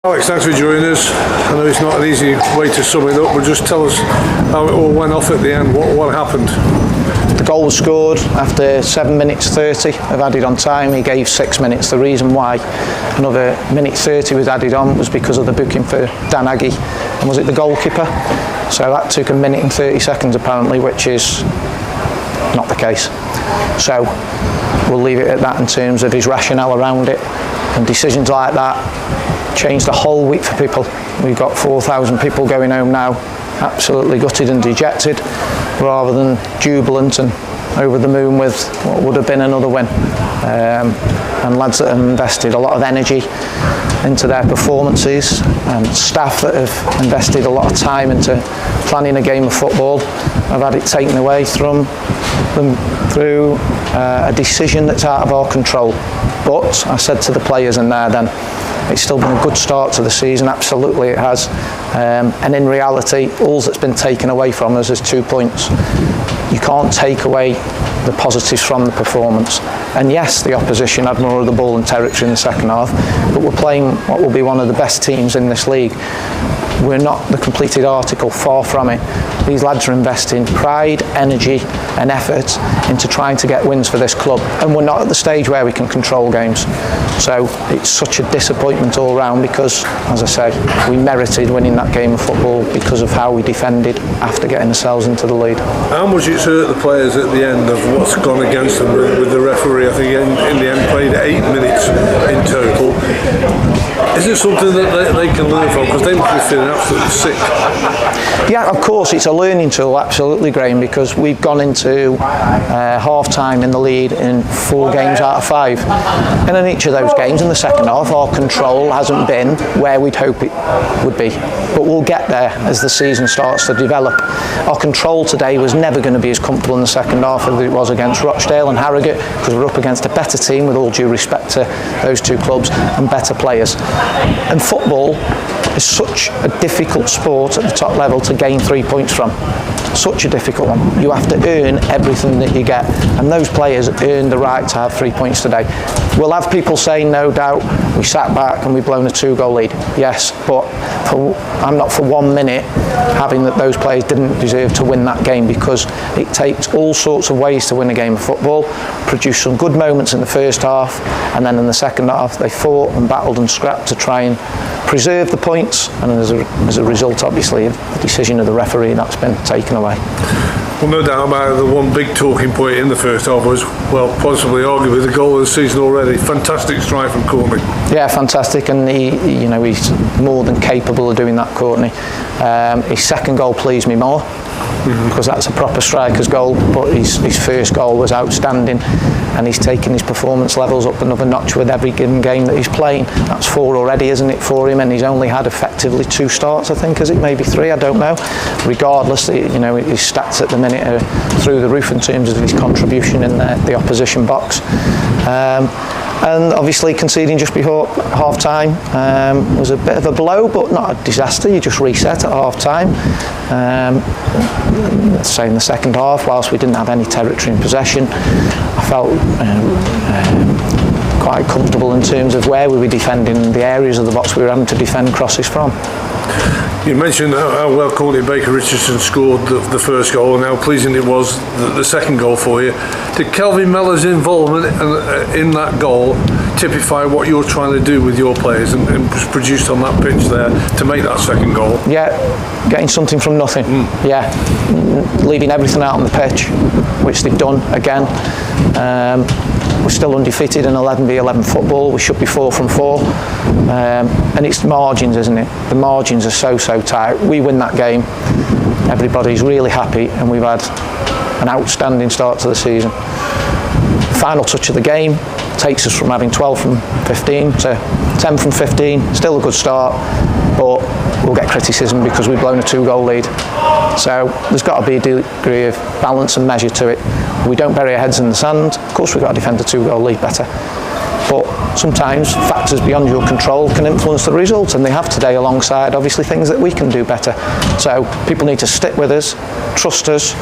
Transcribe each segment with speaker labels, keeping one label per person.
Speaker 1: Alex, thanks for joining us. I know it's not an easy way to sum it up, but just tell us how it all went off at the end. What happened?
Speaker 2: The goal was scored after 7 minutes 30 of added on time. He gave 6 minutes. The reason why another minute 30 was added on was because of the booking for Dan Aggie, and was it the goalkeeper? So that took a minute and 30 seconds apparently, which is not the case. So we'll leave it at that in terms of his rationale around it. And decisions like that change the whole week for people. We've got 4,000 people going home now, absolutely gutted and dejected, rather than jubilant and over the moon with what would have been another win. And lads that have invested a lot of energy into their performances, and staff that have invested a lot of time into planning a game of football have had it taken away from them through a decision that's out of our control. But I said to the players in there then, it's still been a good start to the season, absolutely it has. And in reality, all that's been taken away from us is 2 points. You can't take away the positives from the performance. And yes, the opposition had more of the ball and territory in the second half, but we're playing what will be one of the best teams in this league. We're not the completed article, far from it. These lads are investing pride, energy and effort into trying to get wins for this club, and we're not at the stage where we can control games. So it's such a disappointment all round because, as I say, we merited winning that game of football because of how we defended after getting ourselves into the lead.
Speaker 1: How much it's hurt the players at the end of what's gone against them with the referee? I think in the end played 8 minutes in total. Is it something that they can learn from? Because they must be feeling absolutely sick.
Speaker 2: Yeah, of course, it's a learning tool, absolutely, Graham, because we've gone into half-time in the lead in 4 games out of 5. And in each of those games, in the second half, our control hasn't been where we'd hope it would be. But we'll get there as the season starts to develop. Our control today was never going to be as comfortable in the second half as it was against Rochdale and Harrogate, because we're up against a better team, with all due respect to those two clubs, and better players. And football is such a difficult sport at the top level to gain 3 points from. Such a difficult one. You have to earn everything that you get, and those players earned the right to have 3 points today. We'll have people saying, no doubt, we sat back and we've blown a 2-goal lead. Yes, but I'm not for 1 minute having that those players didn't deserve to win that game, because it takes all sorts of ways to win a game of football. Produce some good moments in the first half, and then in the second half they fought and battled and scrapped to try and preserve the points, and as a result, obviously, of the decision of the referee, that's been taken away.
Speaker 1: Well, no doubt about it, the one big talking point in the first half was, well, possibly arguably the goal of the season already. Fantastic strike from Courtney. Yeah,
Speaker 2: fantastic, and he's more than capable of doing that, Courtney. His second goal pleased me more, because that's a proper striker's goal, but his first goal was outstanding, and he's taken his performance levels up another notch with every given game that he's playing. That's 4 already, isn't it, for him? And he's only had effectively 2 starts, I think, is it? Maybe 3, I don't know. Regardless, his stats at the minute are through the roof in terms of his contribution in the opposition box. And obviously conceding just before half-time was a bit of a blow, but not a disaster. You just reset at half-time. Let's say in the second half, whilst we didn't have any territory in possession, I felt quite comfortable in terms of where we were defending, the areas of the box we were having to defend crosses from.
Speaker 1: You mentioned how well Courtney Baker-Richardson scored the first goal, and how pleasing it was the second goal for you. Did Kelvin Mellor's involvement in that goal typify what you're trying to do with your players and produced on that pitch there to make that second goal? Yeah,
Speaker 2: getting something from nothing. Yeah, leaving everything out on the pitch, which they've done again. We're still undefeated in 11v11 football. We should be 4 from 4. And it's margins, isn't it? The margins are so tight. We win that game, everybody's really happy, and we've had an outstanding start to the season. Final touch of the game takes us from having 12 from 15 to 10 from 15. Still a good start, but we'll get criticism because we've blown a 2-goal lead. So there's got to be a degree of balance and measure to it. We don't bury our heads in the sand. Of course we've got to defend a 2-goal lead better. But sometimes factors beyond your control can influence the result, and they have today, alongside obviously things that we can do better. So people need to stick with us, trust us,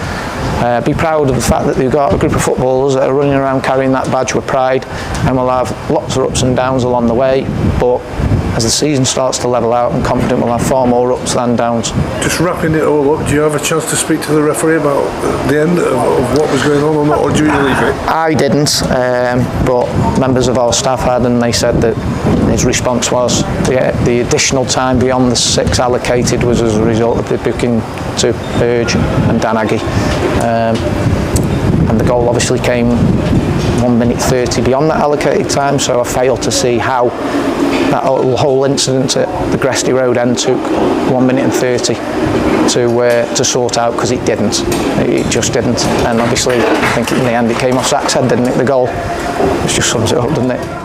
Speaker 2: be proud of the fact that we've got a group of footballers that are running around carrying that badge with pride, and we'll have lots of ups and downs along the way, but as the season starts to level out, I'm confident we'll have far more ups than downs.
Speaker 1: Just wrapping it all up, do you have a chance to speak to the referee about the end of what was going on or not, or do you leave it?
Speaker 2: I didn't, but members of our staff had, and they said that his response was the additional time beyond the 6 allocated was as a result of the booking to Burge and Dan Aggie. And the goal obviously came 1 minute 30 beyond that allocated time, so I failed to see how that whole incident at the Gresty Road end took 1 minute and 30 to sort out, because it didn't. It just didn't. And obviously, I think in the end it came off Zach's head, didn't it, the goal? It just sums it up, doesn't it?